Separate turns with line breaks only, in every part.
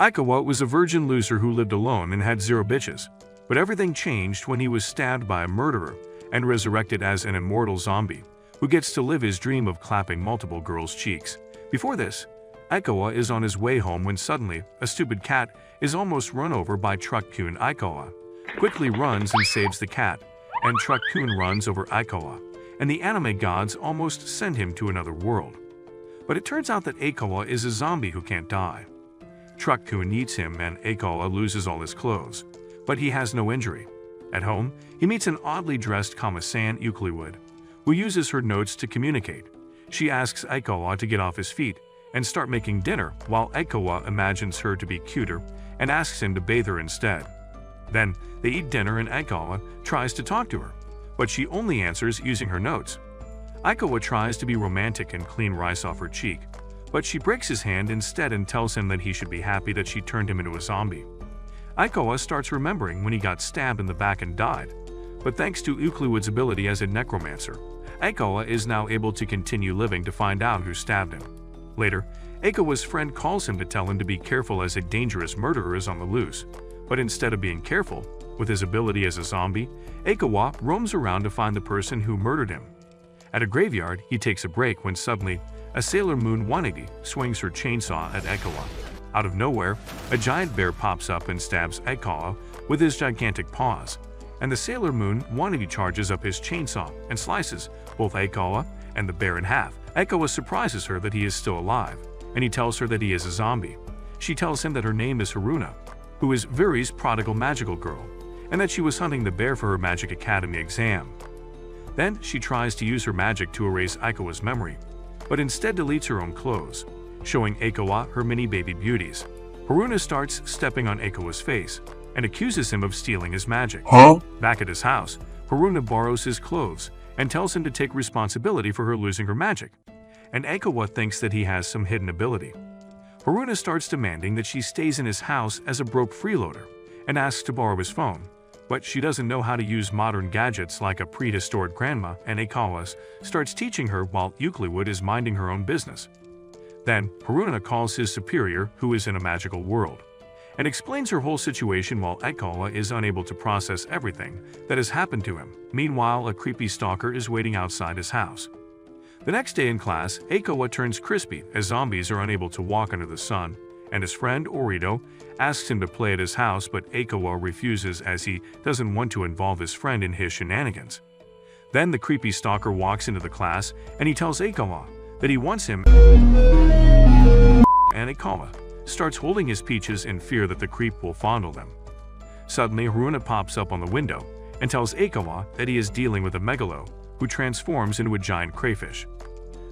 Aikawa was a virgin loser who lived alone and had zero bitches. But everything changed when he was stabbed by a murderer and resurrected as an immortal zombie who gets to live his dream of clapping multiple girls' cheeks. Before this, Aikawa is on his way home when suddenly a stupid cat is almost run over by Truck-kun. Aikawa quickly runs and saves the cat, and Truck-kun runs over Aikawa, and the anime gods almost send him to another world. But it turns out that Aikawa is a zombie who can't die. Truck-kun eats him and Aikawa loses all his clothes, but he has no injury. At home, he meets an oddly dressed Kama-san Euclid, who uses her notes to communicate. She asks Aikawa to get off his feet and start making dinner, while Aikawa imagines her to be cuter and asks him to bathe her instead. Then, they eat dinner and Aikawa tries to talk to her, but she only answers using her notes. Aikawa tries to be romantic and clean rice off her cheek, but she breaks his hand instead and tells him that he should be happy that she turned him into a zombie. Aikawa starts remembering when he got stabbed in the back and died, but thanks to Euclid's ability as a necromancer, Aikawa is now able to continue living to find out who stabbed him. Later, Aikawa's friend calls him to tell him to be careful as a dangerous murderer is on the loose, but instead of being careful, with his ability as a zombie, Aikawa roams around to find the person who murdered him. At a graveyard, he takes a break when suddenly, a Sailor Moon wannabe swings her chainsaw at Aikawa. Out of nowhere, a giant bear pops up and stabs Aikawa with his gigantic paws, and the Sailor Moon wannabe charges up his chainsaw and slices both Aikawa and the bear in half. Aikawa surprises her that he is still alive, and he tells her that he is a zombie. She tells him that her name is Haruna, who is Vuri's prodigal magical girl, and that she was hunting the bear for her Magic Academy exam. Then she tries to use her magic to erase Aikawa's memory, but instead deletes her own clothes, showing Aikawa her mini baby beauties. Haruna starts stepping on Aikawa's face and accuses him of stealing his magic. Back at his house, Haruna borrows his clothes and tells him to take responsibility for her losing her magic, and Aikawa thinks that he has some hidden ability. Haruna starts demanding that she stays in his house as a broke freeloader and asks to borrow his phone, but she doesn't know how to use modern gadgets like a prehistoric grandma, and Aikawa starts teaching her while Euclid is minding her own business. Then, Haruna calls his superior, who is in a magical world, and explains her whole situation while Aikawa is unable to process everything that has happened to him. Meanwhile, a creepy stalker is waiting outside his house. The next day in class, Aikawa turns crispy as zombies are unable to walk under the sun, and his friend Orito asks him to play at his house, but Aikawa refuses as he doesn't want to involve his friend in his shenanigans. Then the creepy stalker walks into the class and he tells Aikawa that he wants him, and Aikawa starts holding his peaches in fear that the creep will fondle them. Suddenly, Haruna pops up on the window and tells Aikawa that he is dealing with a megalo, who transforms into a giant crayfish.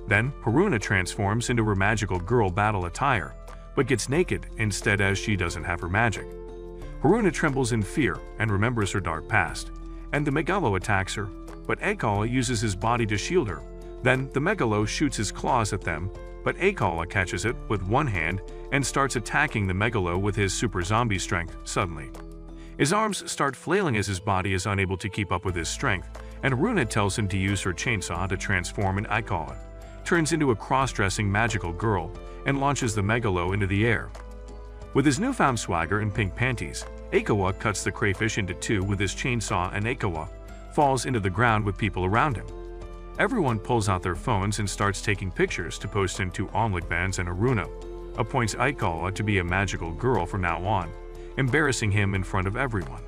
Then, Haruna transforms into her magical girl battle attire, but gets naked instead as she doesn't have her magic. Haruna trembles in fear and remembers her dark past, and the megalo attacks her, but Aikawa uses his body to shield her. Then, the megalo shoots his claws at them, but Aikawa catches it with one hand and starts attacking the megalo with his super zombie strength. Suddenly, his arms start flailing as his body is unable to keep up with his strength, and Haruna tells him to use her chainsaw to transform, and Aikawa turns into a cross-dressing magical girl and launches the megalo into the air. With his newfound swagger and pink panties, Aikawa cuts the crayfish into two with his chainsaw, and Aikawa falls into the ground with people around him. Everyone pulls out their phones and starts taking pictures to post into OnlyFans, and Haruna appoints Aikawa to be a magical girl from now on, embarrassing him in front of everyone.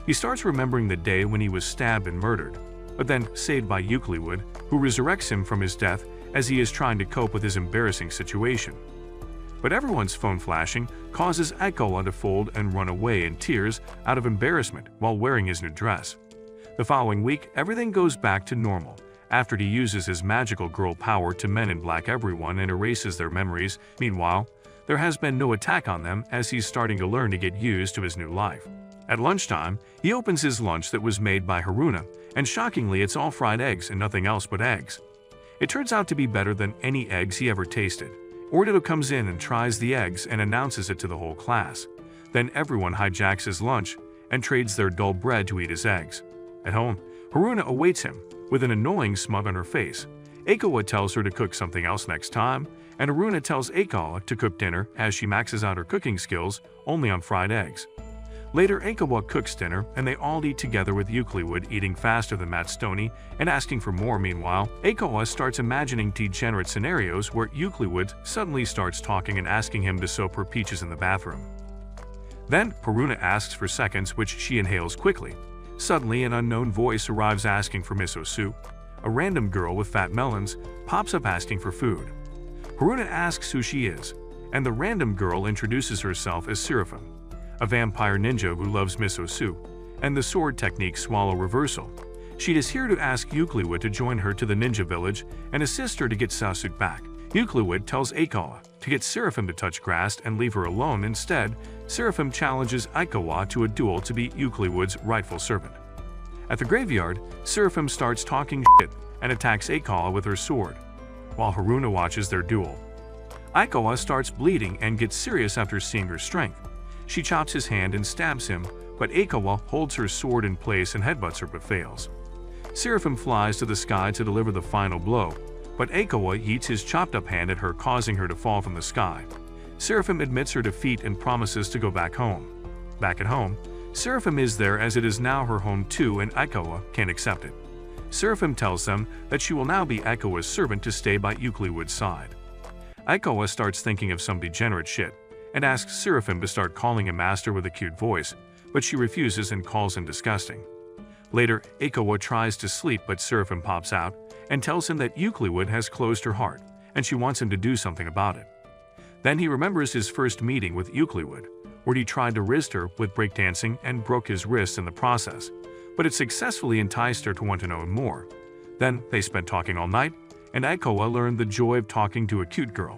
He starts remembering the day when he was stabbed and murdered, but then saved by Euclid, who resurrects him from his death as he is trying to cope with his embarrassing situation. But everyone's phone flashing causes Aikawa to fold and run away in tears out of embarrassment while wearing his new dress. The following week, everything goes back to normal after he uses his magical girl power to Men in Black everyone and erases their memories. Meanwhile, there has been no attack on them as he's starting to learn to get used to his new life. At lunchtime, he opens his lunch that was made by Haruna, and shockingly it's all fried eggs and nothing else but eggs. It turns out to be better than any eggs he ever tasted. Orito comes in and tries the eggs and announces it to the whole class. Then everyone hijacks his lunch and trades their dull bread to eat his eggs. At home, Haruna awaits him with an annoying smug on her face. Aikawa tells her to cook something else next time, and Haruna tells Aikawa to cook dinner as she maxes out her cooking skills only on fried eggs. Later, Aikawa cooks dinner and they all eat together with Euclid eating faster than Matt Stoney and asking for more. Meanwhile, Aikawa starts imagining degenerate scenarios where Euclid suddenly starts talking and asking him to soap her peaches in the bathroom. Then, Haruna asks for seconds, which she inhales quickly. Suddenly, an unknown voice arrives asking for miso soup. A random girl with fat melons pops up asking for food. Haruna asks who she is, and the random girl introduces herself as Seraphim, a vampire ninja who loves miso soup and the sword technique swallow reversal. She is here to ask Euclid to join her to the ninja village and assist her to get Sasuke back. Euclid tells Aikawa to get Seraphim to touch grass and leave her alone. Instead, Seraphim challenges Aikawa to a duel to be Euclid's rightful servant. At the graveyard, Seraphim starts talking shit and attacks Aikawa with her sword, while Haruna watches their duel. Aikawa starts bleeding and gets serious after seeing her strength. She chops his hand and stabs him, but Aikawa holds her sword in place and headbutts her but fails. Seraphim flies to the sky to deliver the final blow, but Aikawa eats his chopped-up hand at her, causing her to fall from the sky. Seraphim admits her defeat and promises to go back home. Back at home, Seraphim is there as it is now her home too, and Aikawa can't accept it. Seraphim tells them that she will now be Aikawa's servant to stay by Euclid's side. Aikawa starts thinking of some degenerate shit and asks Seraphim to start calling him master with a cute voice, but she refuses and calls him disgusting. Later, Aikawa tries to sleep, but Seraphim pops out and tells him that Euclid has closed her heart and she wants him to do something about it. Then he remembers his first meeting with Euclid, where he tried to wrist her with breakdancing and broke his wrist in the process, but it successfully enticed her to want to know him more. Then they spent talking all night, and Aikawa learned the joy of talking to a cute girl.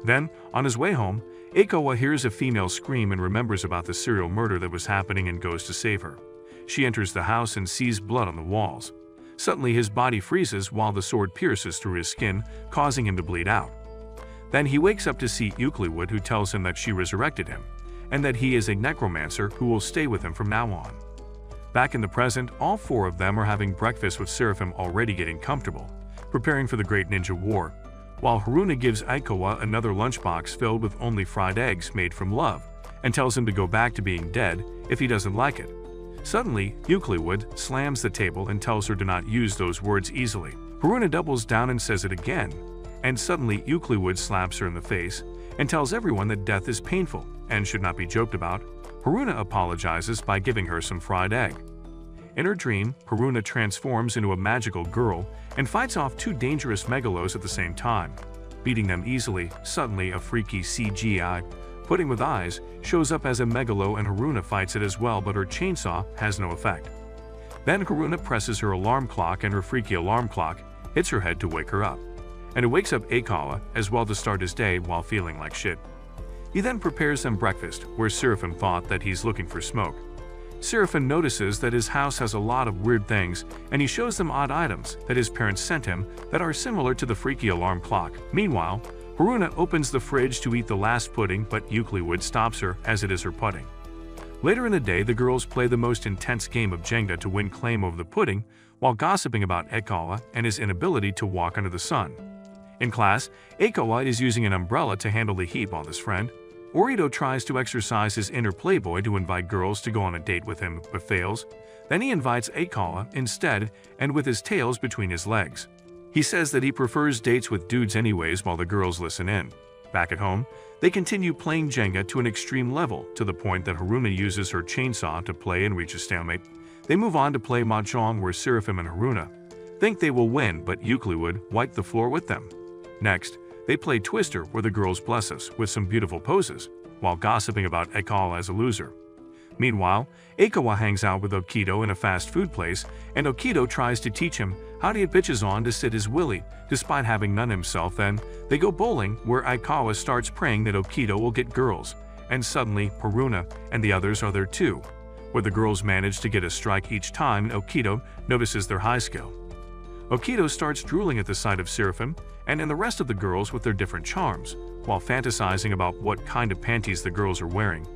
Then, on his way home, Aikawa hears a female scream and remembers about the serial murder that was happening and goes to save her. She enters the house and sees blood on the walls. Suddenly his body freezes while the sword pierces through his skin, causing him to bleed out. Then he wakes up to see Euclid, who tells him that she resurrected him, and that he is a necromancer who will stay with him from now on. Back in the present, all four of them are having breakfast with Seraphim already getting comfortable, preparing for the Great Ninja War, while Haruna gives Aikawa another lunchbox filled with only fried eggs made from love, and tells him to go back to being dead if he doesn't like it. Suddenly, Euclid slams the table and tells her to not use those words easily. Haruna doubles down and says it again, and suddenly Euclid slaps her in the face and tells everyone that death is painful and should not be joked about. Haruna apologizes by giving her some fried egg. In her dream, Haruna transforms into a magical girl and fights off two dangerous megalos at the same time, beating them easily. Suddenly, a freaky CGI pudding with eyes shows up as a megalo and Haruna fights it as well, but her chainsaw has no effect. Then Haruna presses her alarm clock and her freaky alarm clock hits her head to wake her up, and it wakes up Aikawa as well to start his day while feeling like shit. He then prepares them breakfast, where Seraphim thought that he's looking for smoke. Seraphim notices that his house has a lot of weird things, and he shows them odd items that his parents sent him that are similar to the freaky alarm clock. Meanwhile, Haruna opens the fridge to eat the last pudding, but Euclid stops her as it is her pudding. Later in the day, the girls play the most intense game of Jenga to win claim over the pudding, while gossiping about Aikawa and his inability to walk under the sun. In class, Aikawa is using an umbrella to handle the heat while his friend Orito tries to exercise his inner playboy to invite girls to go on a date with him, but fails. Then he invites Aikawa instead, and with his tails between his legs. He says that he prefers dates with dudes anyways while the girls listen in. Back at home, they continue playing Jenga to an extreme level, to the point that Haruna uses her chainsaw to play and reach a stalemate. They move on to play Mahjong, where Seraphim and Haruna think they will win, but Euclid wiped the floor with them. Next, they play Twister, where the girls bless us with some beautiful poses, while gossiping about Aikawa as a loser. Meanwhile, Aikawa hangs out with Okido in a fast food place, and Okido tries to teach him how to get bitches on to sit his willy, despite having none himself. Then, they go bowling, where Aikawa starts praying that Okido will get girls, and suddenly, Haruna and the others are there too, where the girls manage to get a strike each time and Okido notices their high skill. Okido starts drooling at the sight of Seraphim and the rest of the girls with their different charms, while fantasizing about what kind of panties the girls are wearing.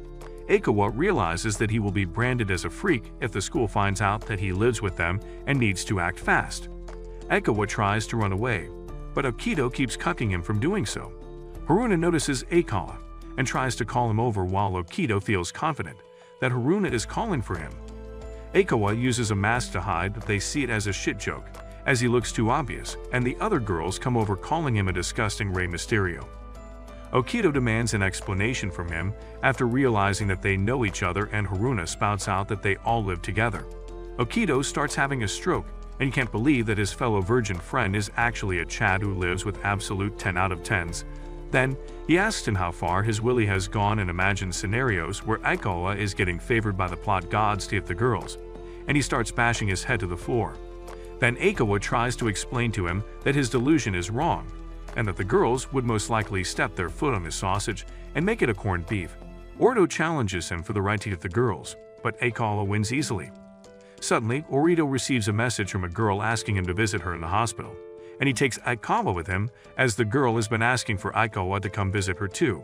Aikawa realizes that he will be branded as a freak if the school finds out that he lives with them and needs to act fast. Aikawa tries to run away, but Okido keeps cucking him from doing so. Haruna notices Aikawa and tries to call him over while Okito feels confident that Haruna is calling for him. Aikawa uses a mask to hide, but they see it as a shit joke, as he looks too obvious, and the other girls come over calling him a disgusting Rey Mysterio. Okito demands an explanation from him after realizing that they know each other, and Haruna spouts out that they all live together. Okito starts having a stroke and can't believe that his fellow virgin friend is actually a Chad who lives with absolute 10 out of 10s. Then, he asks him how far his willy has gone and imagines scenarios where Aikawa is getting favored by the plot gods to get the girls, and he starts bashing his head to the floor. Then Aikawa tries to explain to him that his delusion is wrong, and that the girls would most likely step their foot on his sausage and make it a corned beef. Ordo challenges him for the right to get the girls, but Aikawa wins easily. Suddenly, Orito receives a message from a girl asking him to visit her in the hospital, and he takes Aikawa with him, as the girl has been asking for Aikawa to come visit her too.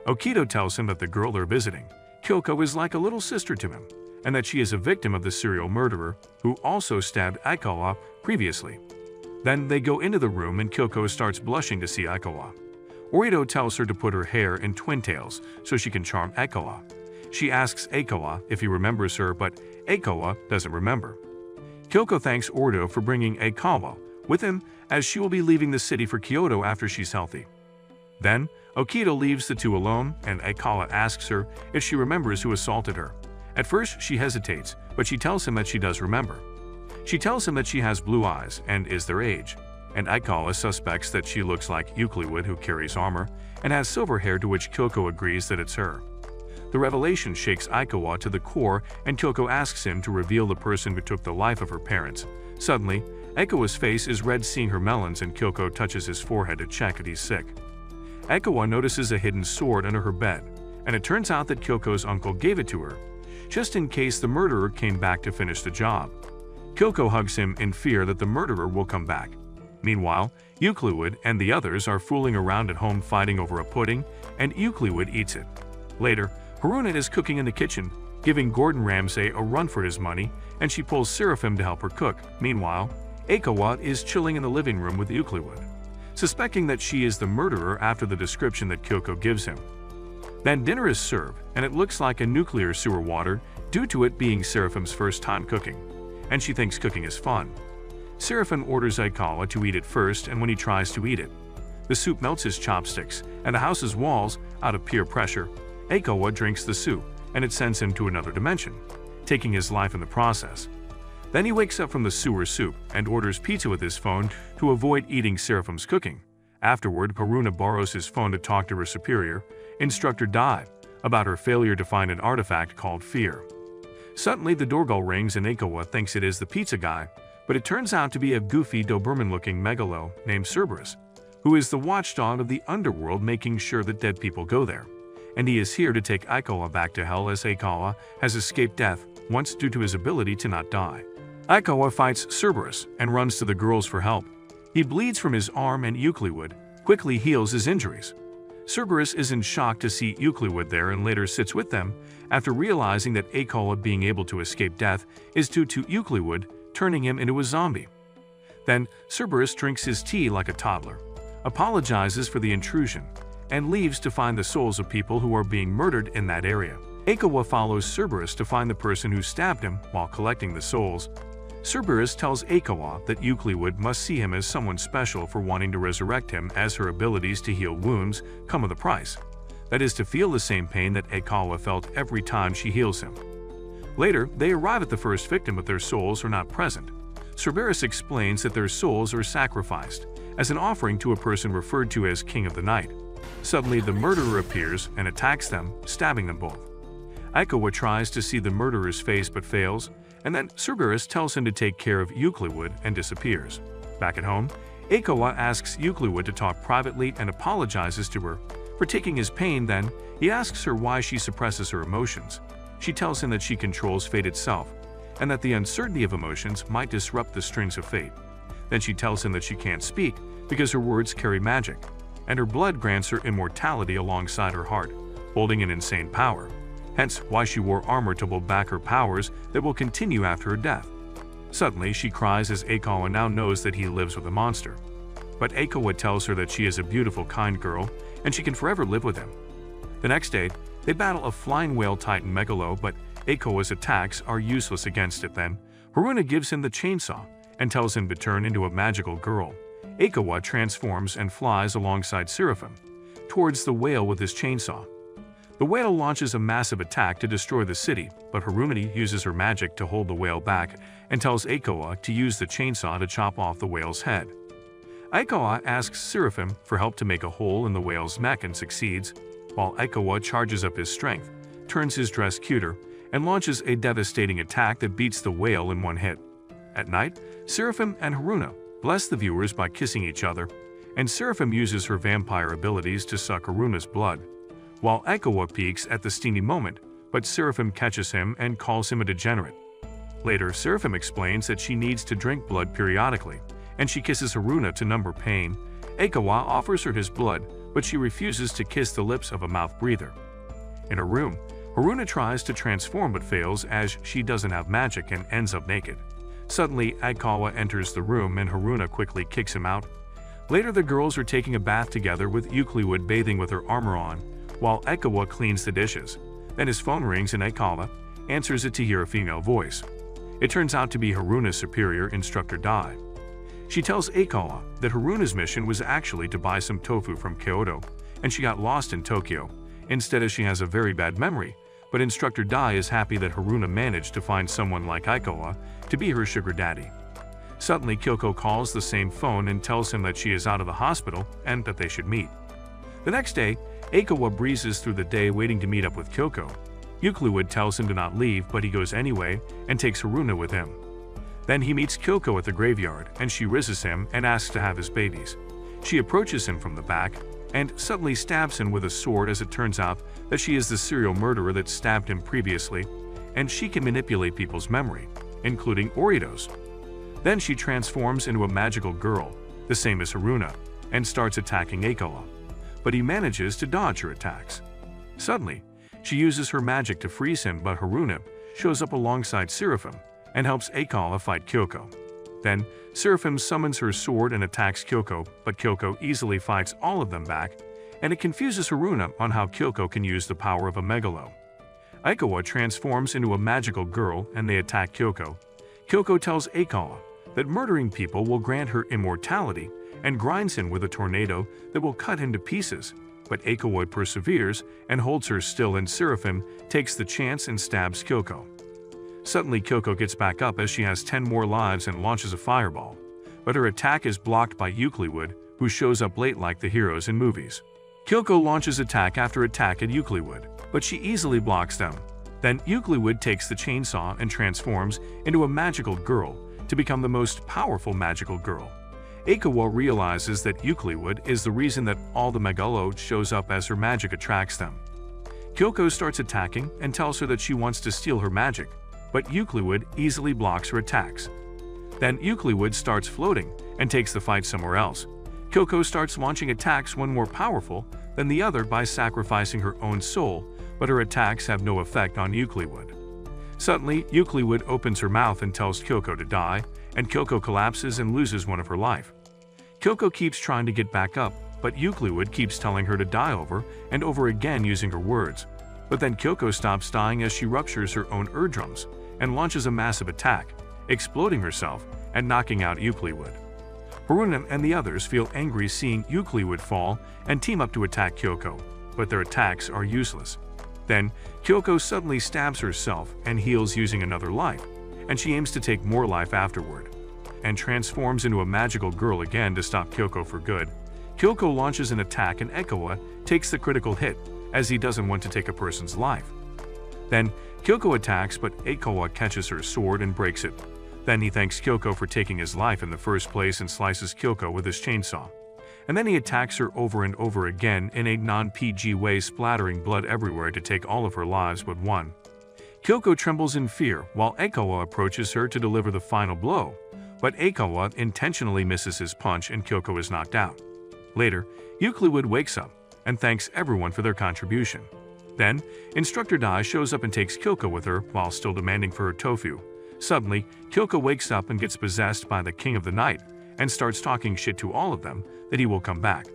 Okito tells him that the girl they're visiting, Kyoko, is like a little sister to him, and that she is a victim of the serial murderer who also stabbed Aikawa previously. Then they go into the room and Kyoko starts blushing to see Aikawa. Orito tells her to put her hair in twin tails so she can charm Aikawa. She asks Aikawa if he remembers her, but Aikawa doesn't remember. Kyoko thanks Ordo for bringing Aikawa with him, as she will be leaving the city for Kyoto after she's healthy. Then, Okito leaves the two alone, and Aikawa asks her if she remembers who assaulted her. At first, she hesitates, but she tells him that she does remember. She tells him that she has blue eyes and is their age, and Aikawa suspects that she looks like Euclid, who carries armor and has silver hair, to which Kyoko agrees that it's her. The revelation shakes Aikawa to the core, and Kyoko asks him to reveal the person who took the life of her parents. Suddenly, Aikawa's face is red seeing her melons, and Kyoko touches his forehead to check that he's sick. Aikawa notices a hidden sword under her bed, and it turns out that Kyoko's uncle gave it to her, just in case the murderer came back to finish the job. Kyoko hugs him in fear that the murderer will come back. Meanwhile, Euclid and the others are fooling around at home fighting over a pudding, and Euclid eats it. Later, Haruna is cooking in the kitchen, giving Gordon Ramsay a run for his money, and she pulls Seraphim to help her cook. Meanwhile, Aikawa is chilling in the living room with Euclid, suspecting that she is the murderer after the description that Kyoko gives him. Then dinner is served, and it looks like a nuclear sewer water due to it being Seraphim's first time cooking, and she thinks cooking is fun. Seraphim orders Aikawa to eat it first, and when he tries to eat it, the soup melts his chopsticks and the house's walls. Out of peer pressure, Aikawa drinks the soup, and it sends him to another dimension, taking his life in the process. Then he wakes up from the sewer soup and orders pizza with his phone to avoid eating Seraphim's cooking. Afterward, Haruna borrows his phone to talk to her superior, Instructor Dai, about her failure to find an artifact called fear. Suddenly, the doorbell rings and Aikawa thinks it is the pizza guy, but it turns out to be a goofy Doberman-looking megalo named Cerberus, who is the watchdog of the underworld, making sure that dead people go there. And he is here to take Aikawa back to hell, as Aikawa has escaped death once due to his ability to not die. Aikawa fights Cerberus and runs to the girls for help. He bleeds from his arm, and Euclid quickly heals his injuries. Cerberus is in shock to see Euclid there and later sits with them after realizing that Aikawa being able to escape death is due to Euclid turning him into a zombie. Then Cerberus drinks his tea like a toddler, apologizes for the intrusion, and leaves to find the souls of people who are being murdered in that area. Aikawa follows Cerberus to find the person who stabbed him while collecting the souls. Cerberus tells Aikawa that Euclid must see him as someone special for wanting to resurrect him, as her abilities to heal wounds come with a price. That is, to feel the same pain that Aikawa felt every time she heals him. Later, they arrive at the first victim, but their souls are not present. Cerberus explains that their souls are sacrificed as an offering to a person referred to as King of the Night. Suddenly, the murderer appears and attacks them, stabbing them both. Aikawa tries to see the murderer's face but fails, and then Cerberus tells him to take care of Euclid and disappears. Back at home, Aikawa asks Euclid to talk privately and apologizes to her for taking his pain. Then he asks her why she suppresses her emotions. She tells him that she controls fate itself, and that the uncertainty of emotions might disrupt the strings of fate. Then she tells him that she can't speak because her words carry magic, and her blood grants her immortality alongside her heart, holding an insane power. Hence why she wore armor to hold back her powers that will continue after her death. Suddenly, she cries as Aikawa now knows that he lives with a monster. but Aikawa tells her that she is a beautiful, kind girl and she can forever live with him. The next day, they battle a flying whale titan Megalo, but Aikawa's attacks are useless against it. Then, Haruna gives him the chainsaw and tells him to turn into a magical girl. Aikawa transforms and flies alongside Seraphim towards the whale with his chainsaw. The whale launches a massive attack to destroy the city, but Haruna uses her magic to hold the whale back and tells Aikawa to use the chainsaw to chop off the whale's head. Aikawa asks Seraphim for help to make a hole in the whale's neck and succeeds, while Aikawa charges up his strength, turns his dress cuter, and launches a devastating attack that beats the whale in one hit. At night, Seraphim and Haruna bless the viewers by kissing each other, and Seraphim uses her vampire abilities to suck Haruna's blood, while Aikawa peeks at the steamy moment, but Seraphim catches him and calls him a degenerate. Later, Seraphim explains that she needs to drink blood periodically, and she kisses Haruna to numb her pain. Aikawa offers her his blood, but she refuses to kiss the lips of a mouth breather. In her room, Haruna tries to transform but fails as she doesn't have magic and ends up naked. Suddenly, Aikawa enters the room and Haruna quickly kicks him out. Later, the girls are taking a bath together with Euclid bathing with her armor on, while Aikawa cleans the dishes. Then his phone rings and Aikawa answers it to hear a female voice. It turns out to be Haruna's superior, Instructor Dai. She tells Aikawa that Haruna's mission was actually to buy some tofu from Kyoto, and she got lost in Tokyo. Instead, as she has a very bad memory, but Instructor Dai is happy that Haruna managed to find someone like Aikawa to be her sugar daddy. Suddenly, Kyoko calls the same phone and tells him that she is out of the hospital and that they should meet. The next day, Aikawa breezes through the day waiting to meet up with Kyoko. Euclid tells him to not leave, but he goes anyway and takes Haruna with him. Then he meets Kyoko at the graveyard, and she rises him and asks to have his babies. She approaches him from the back and suddenly stabs him with a sword, as it turns out that she is the serial murderer that stabbed him previously, and she can manipulate people's memory, including Orido's. Then she transforms into a magical girl, the same as Haruna, and starts attacking Aikawa, but he manages to dodge her attacks. Suddenly, she uses her magic to freeze him, but Haruna shows up alongside Seraphim and helps Aikawa fight Kyoko. Then, Seraphim summons her sword and attacks Kyoko, but Kyoko easily fights all of them back, and it confuses Haruna on how Kyoko can use the power of a megalo. Aikawa transforms into a magical girl and they attack Kyoko. Kyoko tells Aikawa that murdering people will grant her immortality and grinds him with a tornado that will cut him to pieces, but Aikawa perseveres and holds her still, and Seraphim takes the chance and stabs Kyoko. Suddenly, Kyoko gets back up as she has 10 more lives and launches a fireball, but her attack is blocked by Euclid, who shows up late like the heroes in movies. Kyoko launches attack after attack at Euclid, but she easily blocks them. Then Euclid takes the chainsaw and transforms into a magical girl to become the most powerful magical girl. Aikawa realizes that Euclid is the reason that all the megalo shows up, as her magic attracts them. Kyoko starts attacking and tells her that she wants to steal her magic, but Euclid easily blocks her attacks. Then Euclid starts floating and takes the fight somewhere else. Kyoko starts launching attacks, one more powerful than the other, by sacrificing her own soul, but her attacks have no effect on Euclid. Suddenly, Euclid opens her mouth and tells Kyoko to die, and Kyoko collapses and loses one of her life. Kyoko keeps trying to get back up, but Euclid keeps telling her to die over and over again using her words. But then Kyoko stops dying as she ruptures her own eardrums and launches a massive attack, exploding herself and knocking out Euclid. Haruna and the others feel angry seeing Euclid fall and team up to attack Kyoko, but their attacks are useless. Then, Kyoko suddenly stabs herself and heals using another life, and she aims to take more life afterward, and transforms into a magical girl again to stop Kyoko for good. Kyoko launches an attack and Aikawa takes the critical hit, as he doesn't want to take a person's life. Then, Kyoko attacks, but Aikawa catches her sword and breaks it. Then he thanks Kyoko for taking his life in the first place and slices Kyoko with his chainsaw. And then he attacks her over and over again in a non-PG way, splattering blood everywhere to take all of her lives but one. Kyoko trembles in fear while Aikawa approaches her to deliver the final blow, but Aikawa intentionally misses his punch and Kyoko is knocked out. Later, Euclid wakes up and thanks everyone for their contribution. Then, Instructor Dai shows up and takes Kyoko with her while still demanding for her tofu. Suddenly, Kyoko wakes up and gets possessed by the King of the Night, and starts talking shit to all of them that he will come back.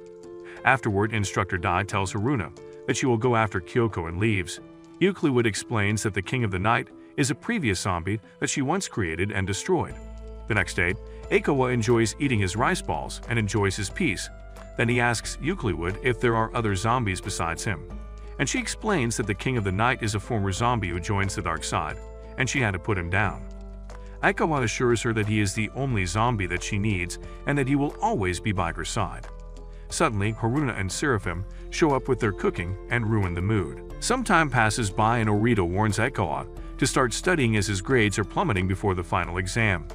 Afterward, Instructor Dai tells Haruna that she will go after Kyoko and leaves. Euclid explains that the King of the Night is a previous zombie that she once created and destroyed. The next day, Aikawa enjoys eating his rice balls and enjoys his peace. Then he asks Euclid if there are other zombies besides him. And she explains that the King of the Night is a former zombie who joins the dark side, and she had to put him down. Aikawa assures her that he is the only zombie that she needs and that he will always be by her side. Suddenly, Haruna and Seraphim show up with their cooking and ruin the mood. Some time passes by and Orito warns Aikawa to start studying as his grades are plummeting before the final exam.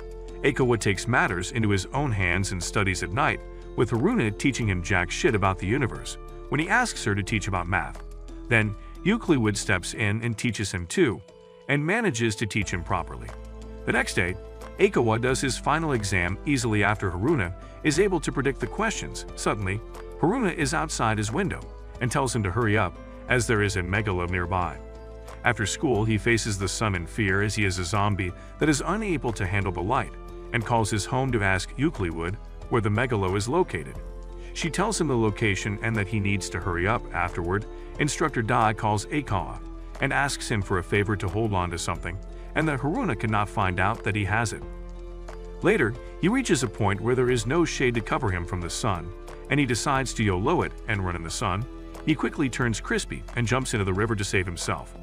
Aikawa takes matters into his own hands and studies at night, with Haruna teaching him jack shit about the universe when he asks her to teach about math. Then, Euclid steps in and teaches him too, and manages to teach him properly. The next day, Aikawa does his final exam easily after Haruna is able to predict the questions. Suddenly, Haruna is outside his window and tells him to hurry up, as there is a megalo nearby. After school, he faces the sun in fear as he is a zombie that is unable to handle the light, and calls his home to ask Euclid where the megalo is located. She tells him the location and that he needs to hurry up. Afterward, Instructor Dai calls Aikawa and asks him for a favor to hold on to something, and that Haruna cannot find out that he has it. Later, he reaches a point where there is no shade to cover him from the sun, and he decides to YOLO it and run in the sun. He quickly turns crispy and jumps into the river to save himself.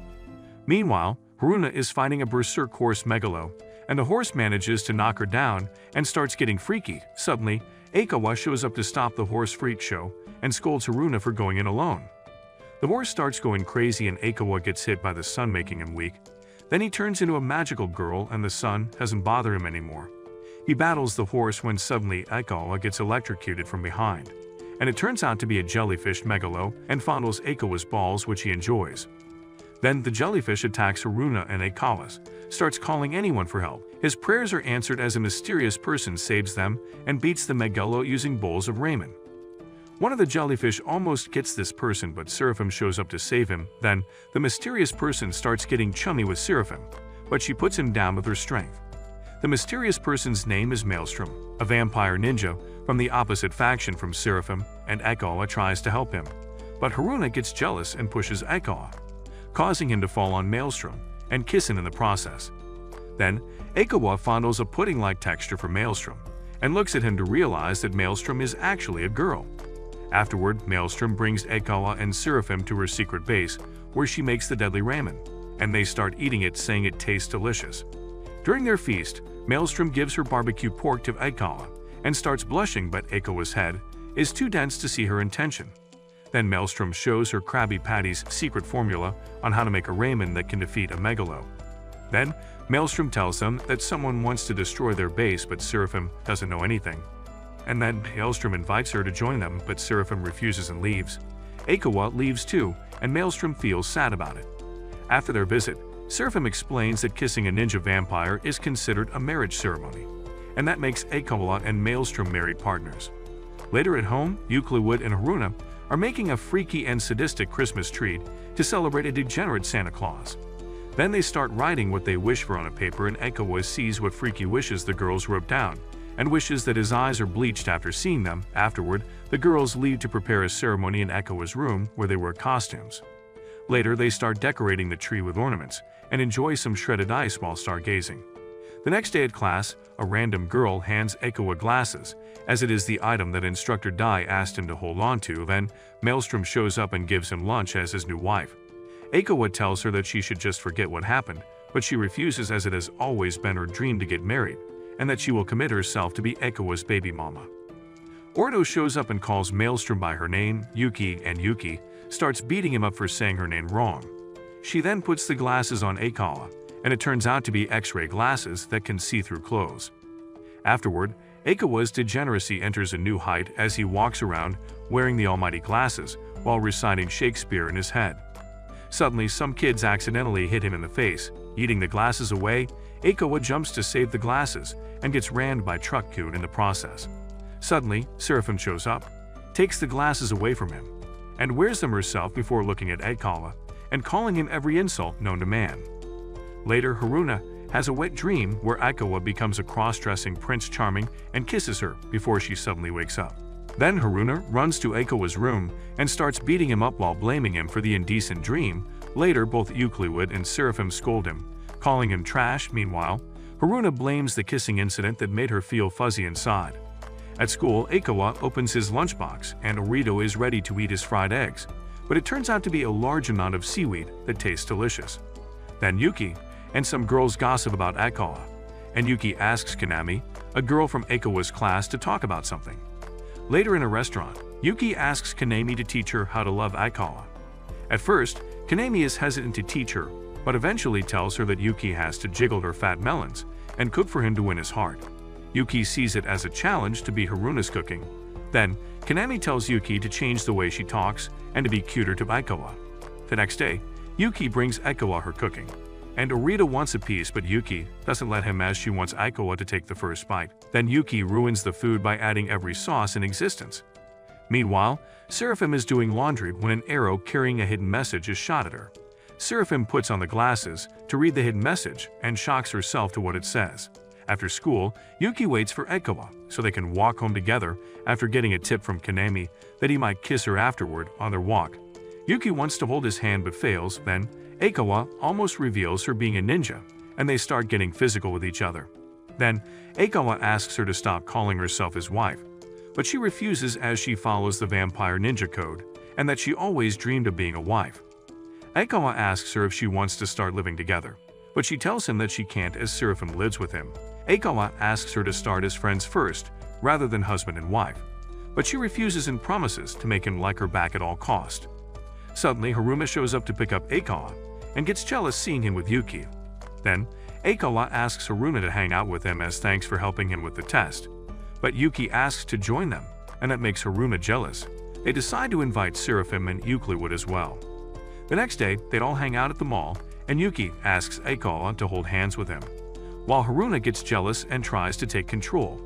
Meanwhile, Haruna is fighting a berserk horse megalo, and the horse manages to knock her down and starts getting freaky. Suddenly, Aikawa shows up to stop the horse freak show and scolds Haruna for going in alone. The horse starts going crazy and Aikawa gets hit by the sun, making him weak. Then he turns into a magical girl and the sun doesn't bother him anymore. He battles the horse when suddenly Aikawa gets electrocuted from behind, and it turns out to be a jellyfish megalo and fondles Aikawa's balls, which he enjoys. Then the jellyfish attacks Haruna and Aikawa starts calling anyone for help. His prayers are answered as a mysterious person saves them and beats the megalo using bowls of ramen. One of the jellyfish almost gets this person, but Seraphim shows up to save him. Then, the mysterious person starts getting chummy with Seraphim, but she puts him down with her strength. The mysterious person's name is Maelstrom, a vampire ninja from the opposite faction from Seraphim, and Aikawa tries to help him. But Haruna gets jealous and pushes Aikawa, causing him to fall on Maelstrom and kiss him in the process. Then, Aikawa fondles a pudding-like texture for Maelstrom and looks at him to realize that Maelstrom is actually a girl. Afterward, Maelstrom brings Aikawa and Seraphim to her secret base, where she makes the deadly ramen, and they start eating it, saying it tastes delicious. During their feast, Maelstrom gives her barbecue pork to Aikawa and starts blushing, but Aikawa's head is too dense to see her intention. Then Maelstrom shows her Krabby Patty's secret formula on how to make a ramen that can defeat a megalo. Then, Maelstrom tells them that someone wants to destroy their base, but Seraphim doesn't know anything. And then Maelstrom invites her to join them, but Seraphim refuses and leaves. Aikawa leaves too, and Maelstrom feels sad about it. After their visit, Seraphim explains that kissing a ninja vampire is considered a marriage ceremony, and that makes Aikawa and Maelstrom married partners. Later at home, Euclid and Haruna are making a freaky and sadistic Christmas treat to celebrate a degenerate Santa Claus. Then they start writing what they wish for on a paper, and Aikawa sees what freaky wishes the girls wrote down, and wishes that his eyes are bleached after seeing them. Afterward, the girls leave to prepare a ceremony in Aikawa's room where they wear costumes. Later, they start decorating the tree with ornaments and enjoy some shredded ice while stargazing. The next day at class, a random girl hands Aikawa glasses, as it is the item that Instructor Dai asked him to hold on to. Then, Maelstrom shows up and gives him lunch as his new wife. Aikawa tells her that she should just forget what happened, but she refuses, as it has always been her dream to get married, and that she will commit herself to be Aikawa's baby mama. Ordo shows up and calls Maelstrom by her name, Yuki, and Yuki starts beating him up for saying her name wrong. She then puts the glasses on Aikawa, and it turns out to be X-ray glasses that can see through clothes. Afterward, Aikawa's degeneracy enters a new height as he walks around wearing the almighty glasses while reciting Shakespeare in his head. Suddenly, some kids accidentally hit him in the face. Eating the glasses away, Aikawa jumps to save the glasses and gets rammed by Truck Coon in the process. Suddenly, Seraphim shows up, takes the glasses away from him, and wears them herself before looking at Aikawa and calling him every insult known to man. Later, Haruna has a wet dream where Aikawa becomes a cross-dressing Prince Charming and kisses her before she suddenly wakes up. Then Haruna runs to Aikawa's room and starts beating him up while blaming him for the indecent dream. Later, both Euclid and Seraphim scold him, calling him trash. Meanwhile, Haruna blames the kissing incident that made her feel fuzzy inside. At school, Aikawa opens his lunchbox and Orito is ready to eat his fried eggs, but it turns out to be a large amount of seaweed that tastes delicious. Then Yuki and some girls gossip about Aikawa, and Yuki asks Kanami, a girl from Aikawa's class, to talk about something. Later in a restaurant, Yuki asks Kanami to teach her how to love Aikawa. At first, Kanami is hesitant to teach her, but eventually tells her that Yuki has to jiggle her fat melons and cook for him to win his heart. Yuki sees it as a challenge to be Haruna's cooking. Then, Kanami tells Yuki to change the way she talks and to be cuter to Aikawa. The next day, Yuki brings Aikawa her cooking, and Orita wants a piece but Yuki doesn't let him as she wants Aikawa to take the first bite. Then Yuki ruins the food by adding every sauce in existence. Meanwhile, Seraphim is doing laundry when an arrow carrying a hidden message is shot at her. Seraphim puts on the glasses to read the hidden message and shocks herself to what it says. After school, Yuki waits for Aikawa so they can walk home together after getting a tip from Kanami that he might kiss her afterward on their walk. Yuki wants to hold his hand but fails. Then, Aikawa almost reveals her being a ninja, and they start getting physical with each other. Then, Aikawa asks her to stop calling herself his wife, but she refuses as she follows the vampire ninja code, and that she always dreamed of being a wife. Aikawa asks her if she wants to start living together, but she tells him that she can't as Seraphim lives with him. Aikawa asks her to start as friends first, rather than husband and wife, but she refuses and promises to make him like her back at all cost. Suddenly, Haruma shows up to pick up Aikawa and gets jealous seeing him with Yuki. Then, Aikawa asks Haruna to hang out with him as thanks for helping him with the test, but Yuki asks to join them, and that makes Haruna jealous. They decide to invite Seraphim and Euclid as well. The next day, they'd all hang out at the mall, and Yuki asks Aikawa to hold hands with him, while Haruna gets jealous and tries to take control.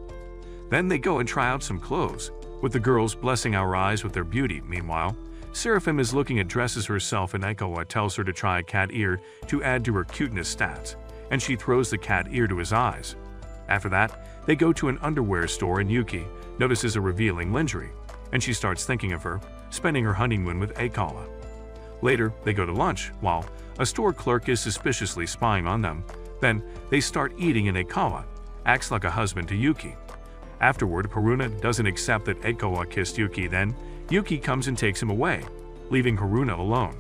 Then they go and try out some clothes, with the girls blessing our eyes with their beauty. Meanwhile, Seraphim is looking at dresses herself and Aikawa tells her to try a cat ear to add to her cuteness stats, and she throws the cat ear to his eyes. After that, they go to an underwear store and Yuki notices a revealing lingerie, and she starts thinking of her, spending her honeymoon with Aikawa. Later, they go to lunch, while a store clerk is suspiciously spying on them. Then, they start eating and Aikawa acts like a husband to Yuki. Afterward, Haruna doesn't accept that Aikawa kissed Yuki. Then, Yuki comes and takes him away, leaving Haruna alone.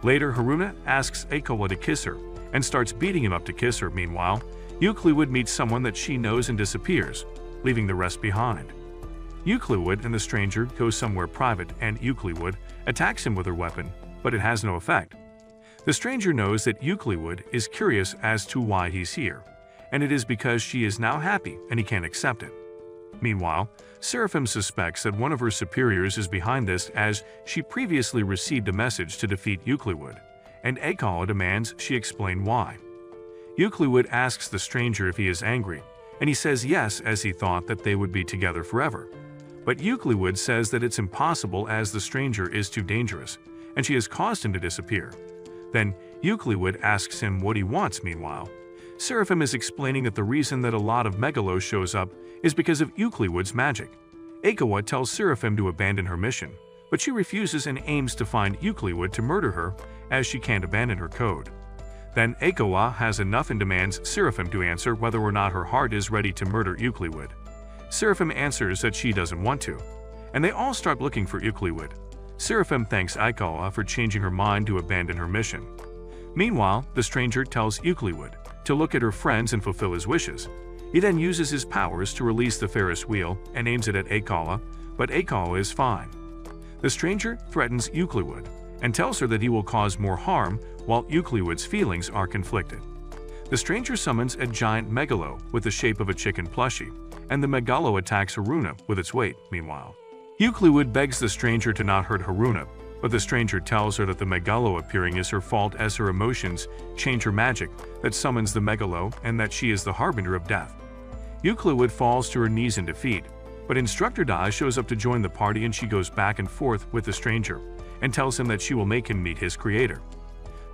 Later, Haruna asks Aikawa to kiss her and starts beating him up to kiss her. Meanwhile, Euclid meets someone that she knows and disappears, leaving the rest behind. Euclid and the stranger go somewhere private and Euclid attacks him with her weapon, but it has no effect. The stranger knows that Euclid is curious as to why he's here, and it is because she is now happy and he can't accept it. Meanwhile, Seraphim suspects that one of her superiors is behind this as she previously received a message to defeat Euclid, and Aikawa demands she explain why. Euclid asks the stranger if he is angry, and he says yes as he thought that they would be together forever. But Euclid says that it's impossible as the stranger is too dangerous, and she has caused him to disappear. Then Euclid asks him what he wants. Meanwhile, Seraphim is explaining that the reason that a lot of Megalo shows up is because of Euclid's magic. Aikawa tells Seraphim to abandon her mission, but she refuses and aims to find Euclid to murder her as she can't abandon her code. Then Aikawa has enough and demands Seraphim to answer whether or not her heart is ready to murder Euclid. Seraphim answers that she doesn't want to, and they all start looking for Euclid. Seraphim thanks Aikawa for changing her mind to abandon her mission. Meanwhile, the stranger tells Euclid to look at her friends and fulfill his wishes. He then uses his powers to release the Ferris wheel and aims it at Aikawa, but Aikawa is fine. The stranger threatens Euclid and tells her that he will cause more harm while Euclid's feelings are conflicted. The stranger summons a giant megalo with the shape of a chicken plushie, and the megalo attacks Haruna with its weight. Meanwhile, Euclid begs the stranger to not hurt Haruna, but the stranger tells her that the megalo appearing is her fault as her emotions change her magic that summons the megalo and that she is the harbinger of death. Euclid falls to her knees in defeat, but Instructor Dai shows up to join the party and she goes back and forth with the stranger and tells him that she will make him meet his creator.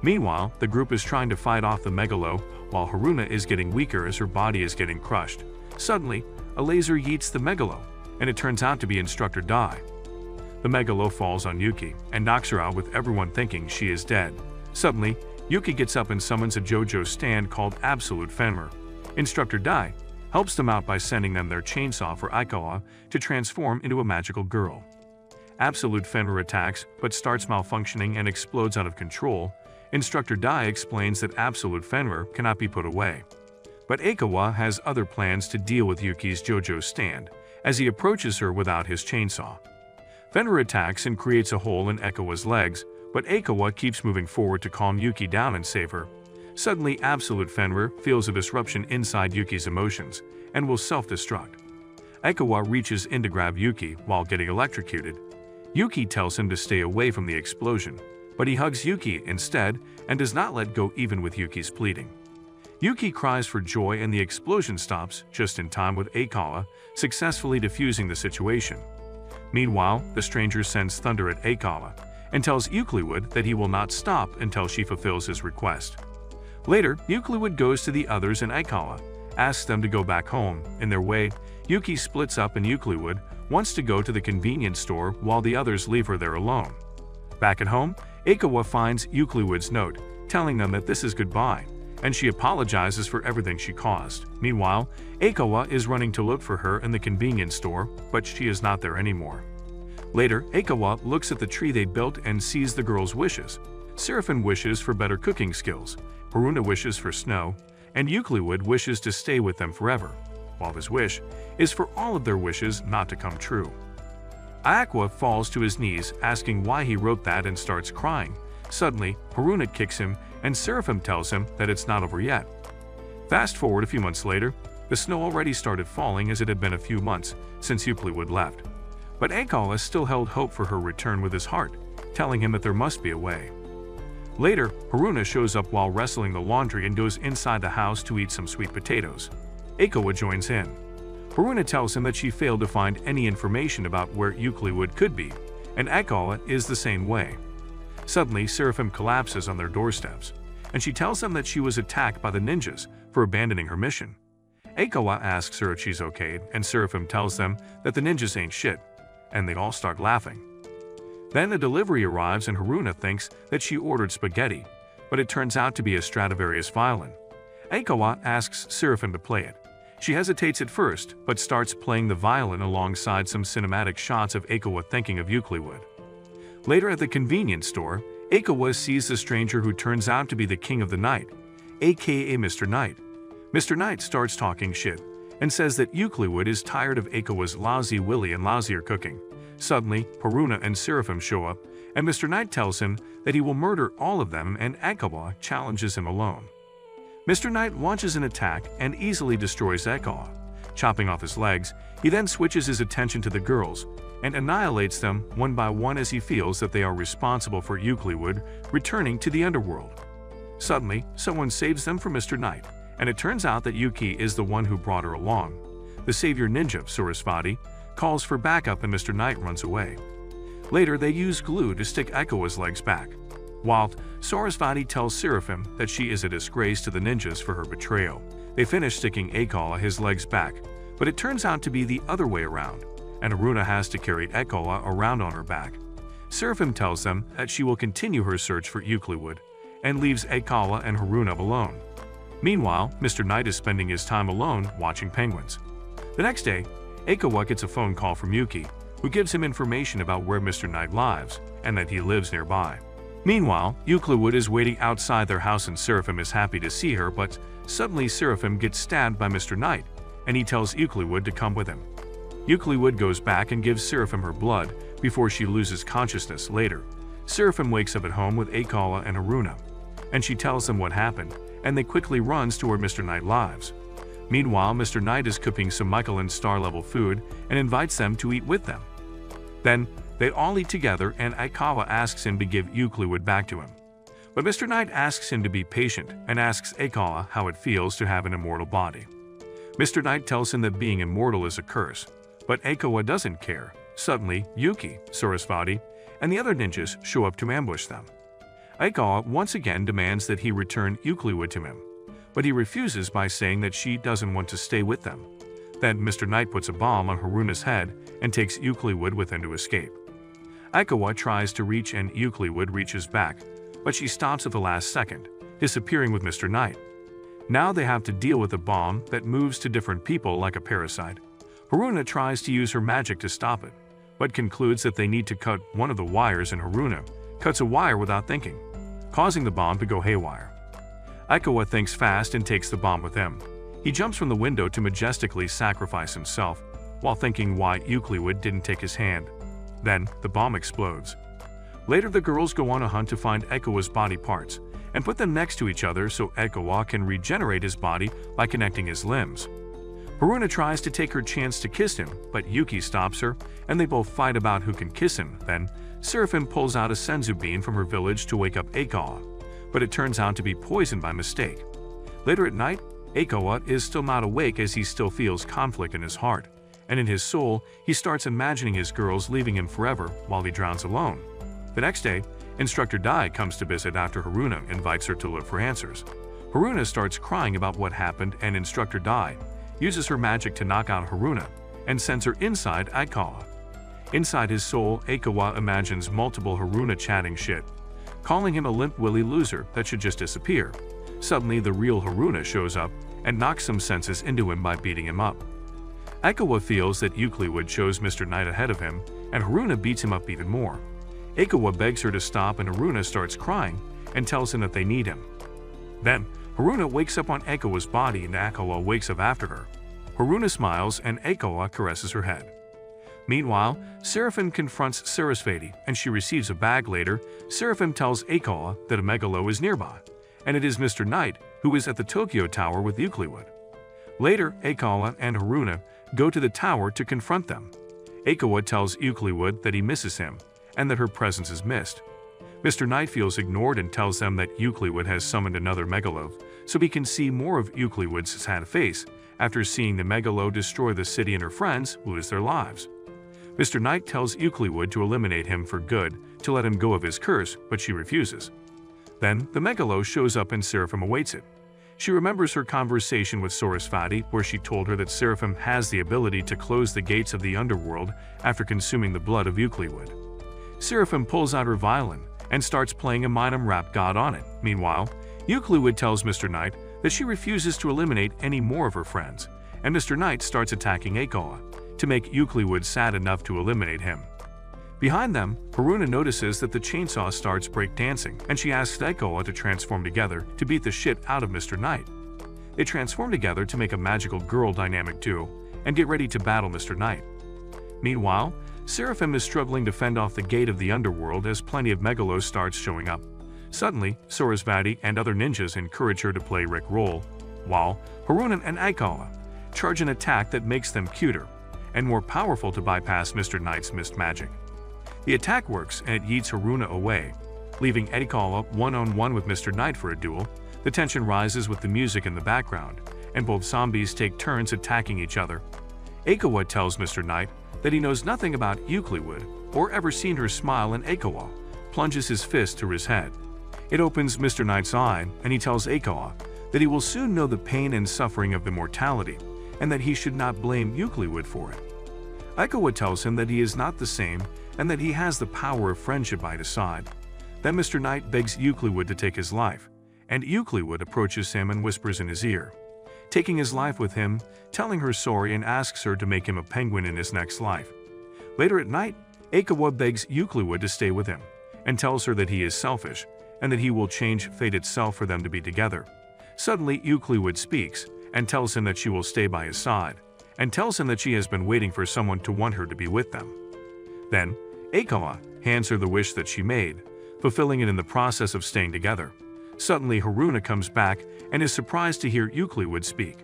Meanwhile, the group is trying to fight off the megalo while Haruna is getting weaker as her body is getting crushed. Suddenly, a laser yeets the megalo, and it turns out to be Instructor Dai. The megalo falls on Yuki and knocks her out with everyone thinking she is dead. Suddenly, Yuki gets up and summons a JoJo stand called Absolute Fenrir. Instructor Dai helps them out by sending them their chainsaw for Aikawa to transform into a magical girl. Absolute Fenrir attacks but starts malfunctioning and explodes out of control. Instructor Dai explains that Absolute Fenrir cannot be put away. But Aikawa has other plans to deal with Yuki's JoJo stand as he approaches her without his chainsaw. Fenrir attacks and creates a hole in Aikawa's legs, but Aikawa keeps moving forward to calm Yuki down and save her. Suddenly, Absolute Fenrir feels a disruption inside Yuki's emotions and will self-destruct. Aikawa reaches in to grab Yuki while getting electrocuted. Yuki tells him to stay away from the explosion, but he hugs Yuki instead and does not let go even with Yuki's pleading. Yuki cries for joy and the explosion stops just in time with Aikawa successfully defusing the situation. Meanwhile, the stranger sends thunder at Aikawa and tells Euclid that he will not stop until she fulfills his request. Later, Euclid goes to the others and Aikawa asks them to go back home. In their way, Yuki splits up and Euclid wants to go to the convenience store while the others leave her there alone. Back at home, Aikawa finds Euclid's note telling them that this is goodbye, and she apologizes for everything she caused. Meanwhile, Aikawa is running to look for her in the convenience store, but she is not there anymore. Later, Aikawa looks at the tree they built and sees the girl's wishes. Seraphim wishes for better cooking skills, Haruna wishes for snow, and Euclid wishes to stay with them forever, while his wish is for all of their wishes not to come true. Aqua falls to his knees asking why he wrote that and starts crying. Suddenly, Haruna kicks him and Seraphim tells him that it's not over yet. Fast forward a few months later, the snow already started falling as it had been a few months since Euclid left. But Aikawa still held hope for her return with his heart, telling him that there must be a way. Later, Haruna shows up while wrestling the laundry and goes inside the house to eat some sweet potatoes. Aikawa joins in. Haruna tells him that she failed to find any information about where Euclid could be, and Aikawa is the same way. Suddenly, Seraphim collapses on their doorsteps, and she tells them that she was attacked by the ninjas for abandoning her mission. Aikawa asks her if she's okay, and Seraphim tells them that the ninjas ain't shit, and they all start laughing. Then a delivery arrives and Haruna thinks that she ordered spaghetti, but it turns out to be a Stradivarius violin. Aikawa asks Seraphim to play it. She hesitates at first, but starts playing the violin alongside some cinematic shots of Aikawa thinking of Euclid. Later at the convenience store, Aikawa sees the stranger who turns out to be the King of the Night, aka Mr. Knight. Mr. Knight starts talking shit and says that Euclid is tired of Aikawa's lousy willy and lousier cooking. Suddenly, Haruna and Seraphim show up, and Mr. Knight tells him that he will murder all of them, and Aikawa challenges him alone. Mr. Knight launches an attack and easily destroys Aikawa. Chopping off his legs, he then switches his attention to the girls and annihilates them one by one as he feels that they are responsible for Euclid returning to the underworld. Suddenly, someone saves them from Mr. Knight, and it turns out that Yuki is the one who brought her along. The savior ninja, Sarasvati, calls for backup and Mr. Knight runs away. Later, they use glue to stick Aikawa's legs back, while Sarasvati tells Seraphim that she is a disgrace to the ninjas for her betrayal. They finish sticking Aikawa his legs back, but it turns out to be the other way around, and Haruna has to carry Aikawa around on her back. Seraphim tells them that she will continue her search for Euclid and leaves Aikawa and Haruna alone. Meanwhile, Mr. Knight is spending his time alone watching penguins. The next day, Aikawa gets a phone call from Yuki, who gives him information about where Mr. Knight lives and that he lives nearby. Meanwhile, Euclid is waiting outside their house and Seraphim is happy to see her, but suddenly Seraphim gets stabbed by Mr. Knight, and he tells Euclid to come with him. Euclid goes back and gives Seraphim her blood before she loses consciousness later. Seraphim wakes up at home with Aikawa and Haruna, and she tells them what happened, and they quickly runs to where Mr. Knight lives. Meanwhile, Mr. Knight is cooking some Michelin star-level food and invites them to eat with them. Then, they all eat together and Aikawa asks him to give Euclid back to him. But Mr. Knight asks him to be patient and asks Aikawa how it feels to have an immortal body. Mr. Knight tells him that being immortal is a curse, but Aikawa doesn't care. Suddenly, Yuki, Sarasvati, and the other ninjas show up to ambush them. Aikawa once again demands that he return Euclid to him, but he refuses by saying that she doesn't want to stay with them. Then Mr. Knight puts a bomb on Haruna's head and takes Euclid with him to escape. Aikawa tries to reach and Euclid reaches back, but she stops at the last second, disappearing with Mr. Knight. Now they have to deal with a bomb that moves to different people like a parasite. Haruna tries to use her magic to stop it, but concludes that they need to cut one of the wires, and Haruna cuts a wire without thinking, causing the bomb to go haywire. Aikawa thinks fast and takes the bomb with him. He jumps from the window to majestically sacrifice himself, while thinking why Euclid didn't take his hand. Then, the bomb explodes. Later, the girls go on a hunt to find Aikawa's body parts and put them next to each other so Aikawa can regenerate his body by connecting his limbs. Haruna tries to take her chance to kiss him, but Yuki stops her, and they both fight about who can kiss him. Then, Seraphim pulls out a senzu bean from her village to wake up Aikawa, but it turns out to be poisoned by mistake. Later at night, Aikawa is still not awake as he still feels conflict in his heart, and in his soul, he starts imagining his girls leaving him forever while he drowns alone. The next day, Instructor Dai comes to visit after Haruna invites her to look for answers. Haruna starts crying about what happened, and Instructor Dai uses her magic to knock out Haruna and sends her inside Aikawa. Inside his soul, Aikawa imagines multiple Haruna chatting shit, calling him a limp-willy loser that should just disappear. Suddenly, the real Haruna shows up and knocks some senses into him by beating him up. Aikawa feels that Euclid chose Mr. Knight ahead of him, and Haruna beats him up even more. Aikawa begs her to stop, and Haruna starts crying and tells him that they need him. Then, Haruna wakes up on Aikawa's body and Aikawa wakes up after her. Haruna smiles and Aikawa caresses her head. Meanwhile, Seraphim confronts Sarasvati and she receives a bag. Later, Seraphim tells Aikawa that a megalo is nearby, and it is Mr. Knight who is at the Tokyo Tower with Euclid. Later, Aikawa and Haruna go to the tower to confront them. Aikawa tells Euclid that he misses him and that her presence is missed. Mr. Knight feels ignored and tells them that Euclid has summoned another megalo, so he can see more of Euclid's sad face after seeing the megalo destroy the city and her friends lose their lives. Mr. Knight tells Euclid to eliminate him for good, to let him go of his curse, but she refuses. Then, the megalo shows up and Seraphim awaits it. She remembers her conversation with Sarasvati, where she told her that Seraphim has the ability to close the gates of the underworld after consuming the blood of Euclid. Seraphim pulls out her violin and starts playing a Minam rap god on it. Meanwhile, Euclid tells Mr. Knight that she refuses to eliminate any more of her friends, and Mr. Knight starts attacking Aikawa to make Euclid sad enough to eliminate him. Behind them, Haruna notices that the chainsaw starts breakdancing, and she asks Aikawa to transform together to beat the shit out of Mr. Knight. They transform together to make a magical girl dynamic duo and get ready to battle Mr. Knight. Meanwhile, Seraphim is struggling to fend off the gate of the underworld as plenty of megalos starts showing up. Suddenly, Sarasvati and other ninjas encourage her to play Rick Roll, while Haruna and Aikawa charge an attack that makes them cuter and more powerful to bypass Mr. Knight's mist magic. The attack works and it yeets Haruna away, leaving Aikawa one-on-one with Mr. Knight for a duel. The tension rises with the music in the background, and both zombies take turns attacking each other. Aikawa tells Mr. Knight that he knows nothing about Euclid or ever seen her smile, and Aikawa plunges his fist through his head. It opens Mr. Knight's eye, and he tells Aikawa that he will soon know the pain and suffering of immortality, and that he should not blame Euclid for it. Aikawa tells him that he is not the same and that he has the power of friendship by his side. Then Mr. Knight begs Euclid to take his life, and Euclid approaches him and whispers in his ear, taking his life with him, telling her sorry, and asks her to make him a penguin in his next life. Later at night, Aikawa begs Euclid to stay with him and tells her that he is selfish and that he will change fate itself for them to be together. Suddenly, Euclid speaks and tells him that she will stay by his side, and tells him that she has been waiting for someone to want her to be with them. Then, Aikawa hands her the wish that she made, fulfilling it in the process of staying together. Suddenly, Haruna comes back and is surprised to hear Euclid speak.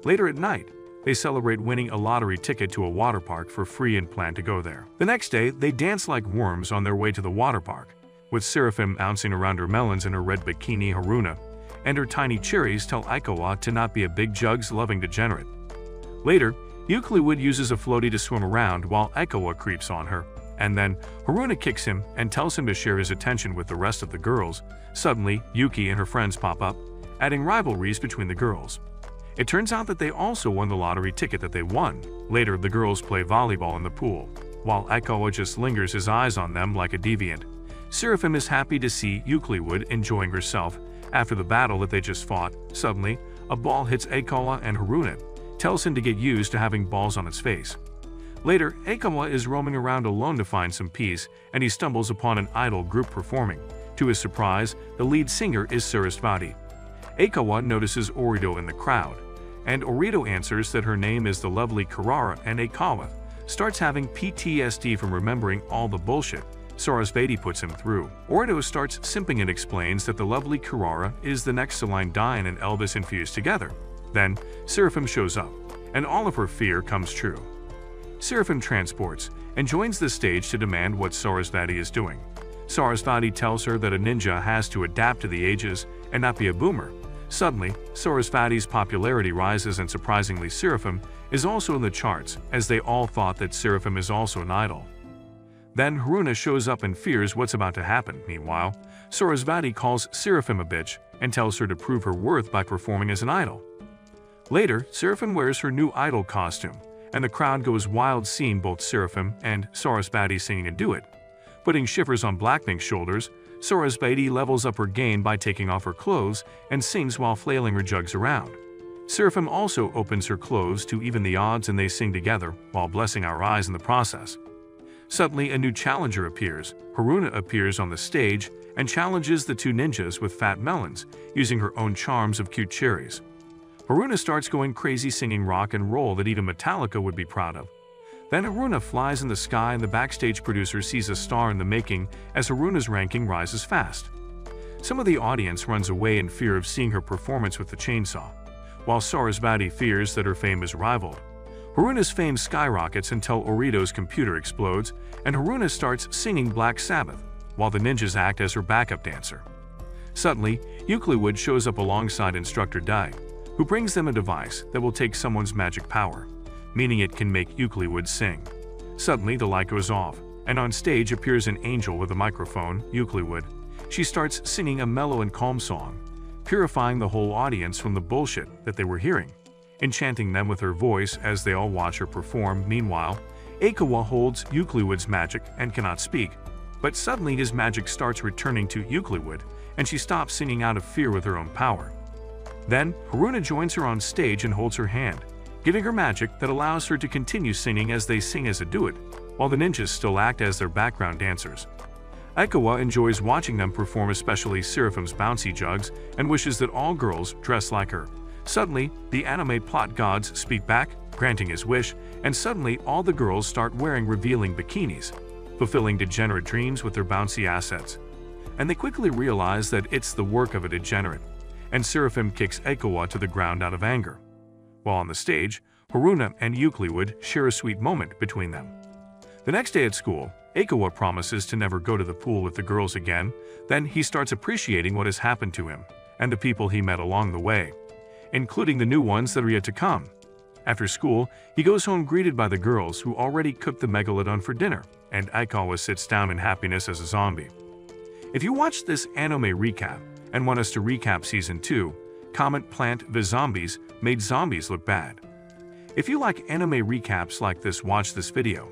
Later at night, they celebrate winning a lottery ticket to a water park for free and plan to go there. The next day, they dance like worms on their way to the water park, with Seraphim bouncing around her melons in her red bikini. Haruna and her tiny cherries tell Aikawa to not be a big jugs-loving degenerate. Later, Euclid uses a floaty to swim around while Aikawa creeps on her. And then Haruna kicks him and tells him to share his attention with the rest of the girls. Suddenly, Yuki and her friends pop up, adding rivalries between the girls. It turns out that they also won the lottery ticket that they won. Later, the girls play volleyball in the pool, while Aikawa just lingers his eyes on them like a deviant. Seraphim is happy to see Euclid enjoying herself after the battle that they just fought. Suddenly, a ball hits Aikawa and Haruna, tells him to get used to having balls on its face. Later, Aikawa is roaming around alone to find some peace, and he stumbles upon an idol group performing. To his surprise, the lead singer is Sarasvati. Aikawa notices Orito in the crowd, and Orito answers that her name is the lovely Karara, and Aikawa starts having PTSD from remembering all the bullshit Sarasvati puts him through. Orito starts simping and explains that the lovely Karara is the next Celine Dion and Elvis infused together. Then, Seraphim shows up, and all of her fear comes true. Seraphim transports and joins the stage to demand what Sarasvati is doing. Sarasvati tells her that a ninja has to adapt to the ages and not be a boomer. Suddenly, Sarasvati's popularity rises, and surprisingly Seraphim is also in the charts, as they all thought that Seraphim is also an idol. Then Haruna shows up and fears what's about to happen. Meanwhile, Sarasvati calls Seraphim a bitch and tells her to prove her worth by performing as an idol. Later, Seraphim wears her new idol costume, and the crowd goes wild seeing both Seraphim and Sarasvati singing a duet. Putting shivers on Blackpink's shoulders, Sarasvati levels up her game by taking off her clothes and sings while flailing her jugs around. Seraphim also opens her clothes to even the odds, and they sing together while blessing our eyes in the process. Suddenly, a new challenger appears. Haruna appears on the stage and challenges the two ninjas with fat melons, using her own charms of cute cherries. Haruna starts going crazy singing rock and roll that even Metallica would be proud of. Then Haruna flies in the sky, and the backstage producer sees a star in the making as Haruna's ranking rises fast. Some of the audience runs away in fear of seeing her performance with the chainsaw, while Sarasvati fears that her fame is rivaled. Haruna's fame skyrockets until Orito's computer explodes, and Haruna starts singing Black Sabbath, while the ninjas act as her backup dancer. Suddenly, Euclid shows up alongside Instructor Dai, who brings them a device that will take someone's magic power, meaning it can make Euclid sing. Suddenly, the light goes off, and on stage appears an angel with a microphone, Euclid. She starts singing a mellow and calm song, purifying the whole audience from the bullshit that they were hearing, enchanting them with her voice as they all watch her perform. Meanwhile, Aikawa holds Euclid's magic and cannot speak, but suddenly his magic starts returning to Euclid, and she stops singing out of fear with her own power. Then, Haruna joins her on stage and holds her hand, giving her magic that allows her to continue singing as they sing as a duet, while the ninjas still act as their background dancers. Aikawa enjoys watching them perform, especially Seraphim's bouncy jugs, and wishes that all girls dress like her. Suddenly, the aniplot gods speak back, granting his wish, and suddenly all the girls start wearing revealing bikinis, fulfilling degenerate dreams with their bouncy assets. And they quickly realize that it's the work of a degenerate, and Seraphim kicks Aikawa to the ground out of anger. While on the stage, Haruna and Euclid share a sweet moment between them. The next day at school, Aikawa promises to never go to the pool with the girls again. Then he starts appreciating what has happened to him and the people he met along the way, including the new ones that are yet to come. After school, he goes home greeted by the girls who already cooked the megalodon for dinner, and Aikawa sits down in happiness as a zombie. If you watched this anime recap and want us to recap Season 2, comment plant the zombies made zombies look bad. If you like anime recaps like this, watch this video.